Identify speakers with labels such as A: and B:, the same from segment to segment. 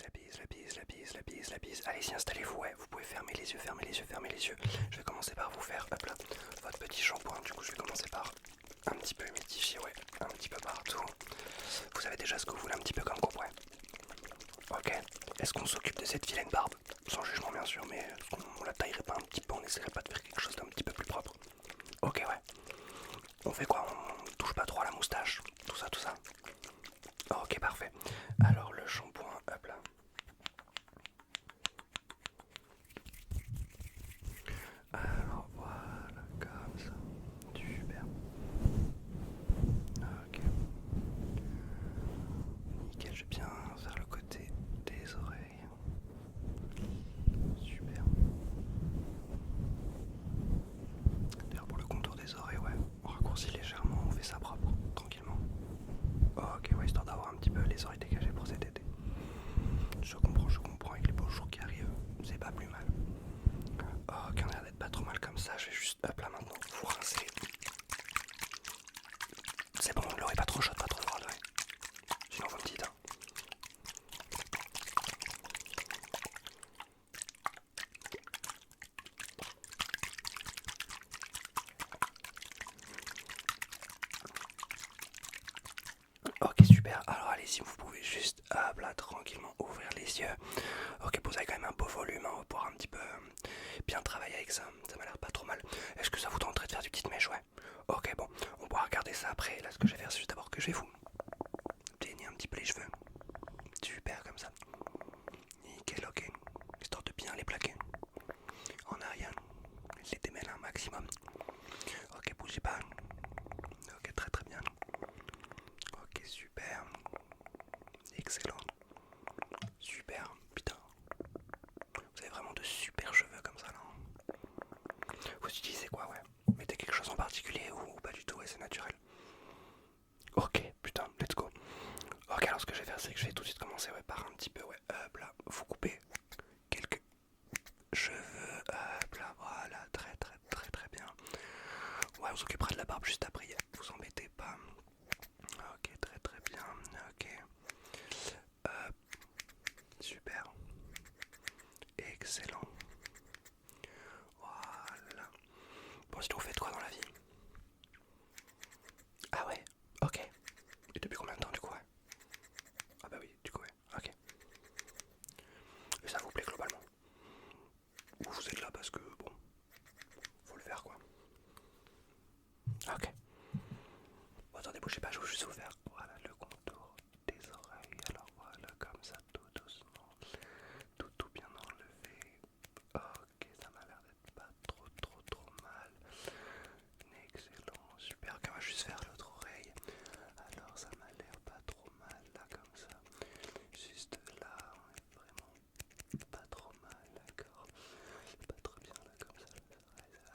A: la bise. Allez-y, installez-vous, ouais, vous pouvez fermer les yeux, fermer les yeux, fermer les yeux. Je vais commencer par vous faire, hop là, votre petit shampoing. Du coup, je vais commencer par un petit peu humidifier, ouais, un petit peu partout. Vous savez déjà ce que vous voulez un petit peu comme coupe, ouais. Ok, est-ce qu'on s'occupe de cette vilaine barbe? Sans jugement, bien sûr, mais est-ce qu'on la taillerait pas un petit peu? On essaierait pas de faire quelque chose d'un petit peu plus propre. Ok, ouais. On fait quoi? On touche pas trop à la moustache, tout ça, tout ça. Ok, parfait. Alors, le shampoing, hop là. Alors voilà, comme ça. Super. Ok. Nickel, je vais bien faire le côté des oreilles. Super. D'ailleurs pour le contour des oreilles, ouais, on raccourcit légèrement, on fait ça propre, tranquillement. Ok, ouais, histoire d'avoir un petit peu les oreilles dégagées pour cet été. Je comprends, avec les beaux jours qui arrivent, c'est pas plus mal. Ok, on a l'air d'être pas trop mal comme ça, je vais juste, hop là maintenant, vous rincer. C'est bon, l'eau est pas trop chaude, pas trop froide, ouais. Sinon vous me dites, hein. Ok, super, alors allez-y, vous pouvez juste, hop là, tranquillement ouvrir les yeux. Ok, vous avez quand même un beau volume, hein, on va pouvoir un petit peu bien travailler avec ça, ça m'a l'air pas trop mal. Est-ce que ça vous tenterait de faire du petite mèche, ouais? Ok, bon, on pourra regarder ça après. Là, ce que je vais faire, c'est juste d'abord que je vais vous peigner un petit peu les cheveux. Super, comme ça. Nickel, ok. Histoire de bien les plaquer. En arrière, les démêler un maximum. Ok, bougez pas. Ok, très très bien. Ok, super. Excellent. Super, putain. Vous avez vraiment de super cheveux comme ça, là. Vous utilisez quoi, ouais? Mettez quelque chose en particulier ou pas du tout, ouais, c'est naturel. Ok, putain, let's go. Ok, alors ce que je vais faire, c'est que je vais tout de suite commencer, ouais, par un petit peu, ouais, hop là, vous coupez quelques cheveux, hop là, voilà, très très très très bien. Ouais, on s'occupera de la barbe juste après, vous embêtez pas. Ok, très très bien, ok. Hop, super. Excellent. Voilà. Bon, sinon vous faites quoi dans la vie? Ah ouais, ok. Et depuis combien de temps du coup, ouais? Ah bah oui, du coup, ouais, ok. Et ça vous plaît globalement? Ou vous êtes là parce que, bon, faut le faire quoi. Ok. Bon, attendez, bougez pas, je veux juste vous faire. Voilà le contour des oreilles. Alors voilà, comme ça, tout doucement. Tout bien enlevé. Ok, ça m'a l'air d'être pas trop mal. Excellent, super. Ok, on va juste faire l'autre oreille. Alors ça m'a l'air pas trop mal là, comme ça. Juste là, on est vraiment pas trop mal, d'accord. Pas trop bien là, comme ça.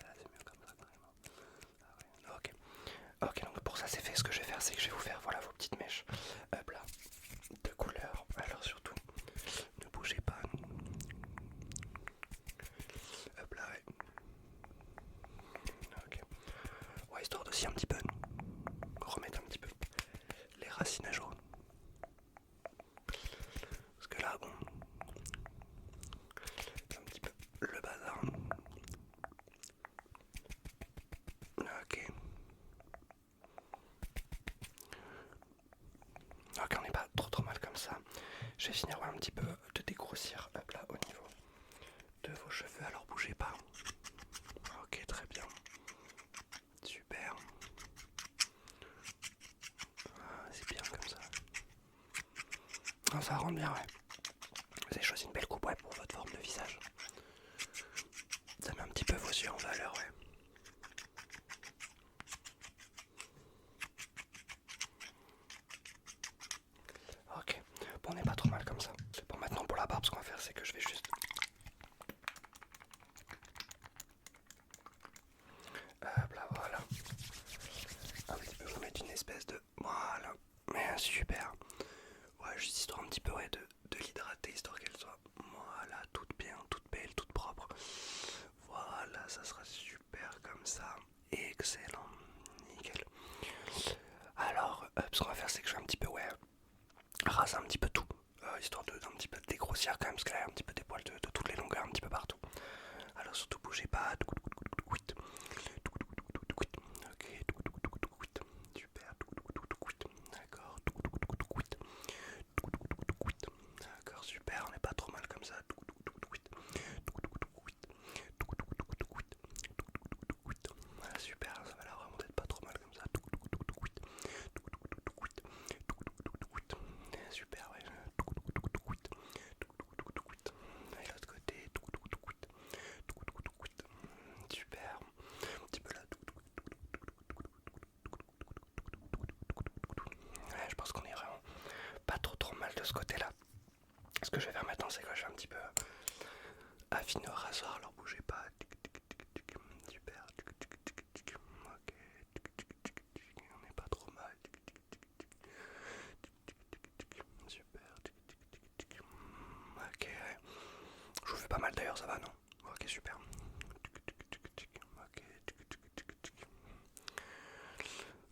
A: Là, c'est mieux comme ça, carrément. Ah ouais, ok. Ok, donc pour ça c'est fait, ce que je vais faire, c'est que je vais vous faire, voilà, vos petites mèches. Hop là, de couleur. Alors surtout, ne bougez pas. Hop là, ouais. Ok. Ouais, histoire d'aussi un petit peu remettre un petit peu les racines à jour. Parce que là, bon, c'est un petit peu le bazar. Ok. Ok, on n'est pas trop mal comme ça. Je vais finir, ouais, un petit peu de dégrossir, hop là, au niveau de vos cheveux. Alors bougez pas. Ok, très bien. Super. Ah, c'est bien comme ça. Ah, ça rentre bien, ouais. Vous avez choisi une belle coupe, ouais, pour votre forme de visage. Ça met un petit peu vos yeux en valeur, ouais. Ok, bon, on n'est pas trop mal comme ça. Bon, maintenant pour la barbe, ce qu'on va faire, c'est que je vais juste... Hop là, voilà. Un petit peu vous mettre une espèce de... Voilà. Mais super. Ouais, juste histoire un petit peu, ouais, de l'hydrater, histoire qu'elle soit... Voilà, toute bien, toute belle, toute propre. Voilà, ça sera super comme ça. Excellent. Nickel. Alors, ce qu'on va faire, c'est que je vais un petit peu, ouais, raser un petit peu tout. Histoire d'un petit peu de grossir quand même, parce qu'elle a un petit peu des poils de toutes les longueurs, un petit peu partout. Alors surtout bougez pas. Ok, super. D'accord. D'accord, super, on n'est pas trop mal comme ça. Voilà, super, ça va l'air vraiment d'être pas trop mal comme ça. Super, ouais. Et l'autre côté. Super. Un petit peu là. Ouais, je pense qu'on est vraiment pas trop mal de ce côté-là. Ce que je vais faire maintenant, c'est que je vais un petit peu affiner au rasoir, alors bougez pas. Super. Ok. On n'est pas trop mal. Super. Ok, ouais. Je vous fais pas mal d'ailleurs, ça va, non? Ok, super. Ok.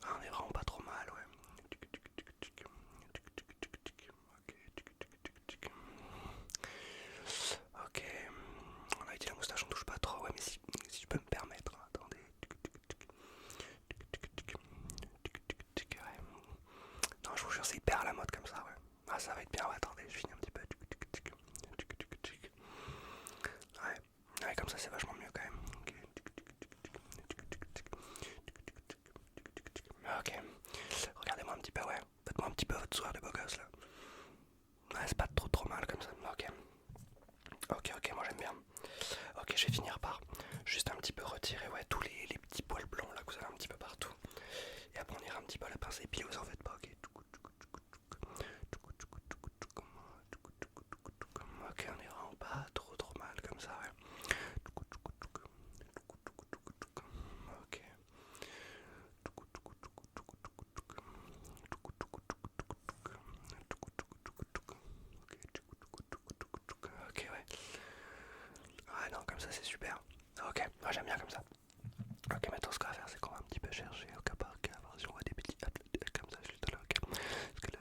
A: Ah, on est vraiment pas trop mal, ouais. Ok. On a dit la moustache, on touche pas trop, ouais, mais si je peux me permettre, hein, attendez. Ouais. Non, je vous jure, c'est hyper à la mode comme ça, ouais. Ah, ça va être bien, ouais, attendez, je finis un petit peu. Ouais, ouais, comme ça, c'est vachement mieux quand même. Ok, regardez-moi un petit peu, ouais. Faites-moi un petit peu votre sourire de beau gosse là. Ouais, c'est pas trop mal comme ça. Ok, ok, moi j'aime bien. Ok, je vais finir par juste un petit peu retirer, ouais, tous les petits poils blancs là que vous avez un petit peu partout. Et après on ira un petit peu à la pince et puis vous en faites pas, ok. Ok, on est vraiment pas trop mal comme ça, ouais. Ok. Ok, ouais. Ouais, non, comme ça c'est super. Ok, moi j'aime bien comme ça. Ok, maintenant ce qu'on va faire, c'est qu'on va un petit peu chercher au cas par cas, voir si on voit des petits comme ça juste là. Ok. Parce que là,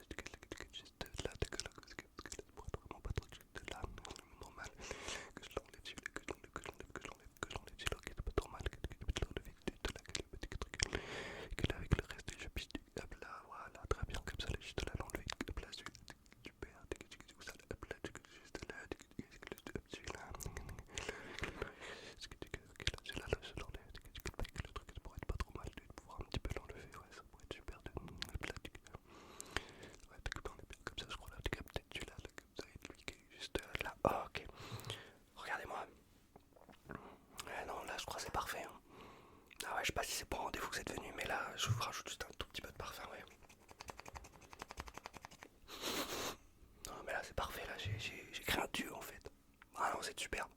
A: juste là, parce que là, pour être vraiment pas trop juste là, normal. Que je l'enlève, c'est là, ok, c'est pas trop mal. Que je l'enlève, que là, avec le reste, je pisse, hop là, voilà, très bien, comme ça, là, juste là, l'enlever, hop là, super, où ça, hop là, juste là, celui-là. Ok, là, celui-là, là, je l'enlève, le truc, ça pourrait être pas trop mal de pouvoir un petit peu l'enlever, ouais, ça pourrait être super de. Hop là, ouais, on est bien comme ça, je crois, là, peut-être celui-là, là, comme ça, et lui qui est juste là, oh, ok. Regardez-moi. Ouais, non, là, je crois que c'est parfait, hein. Ah ouais, je sais pas si c'est pour rendez-vous que vous êtes venu, mais là, je vous rajoute juste un tout petit peu de parfum, ouais. Non, mais là, c'est parfait, là, j'ai créé un duo, en fait. Ah non, c'est super.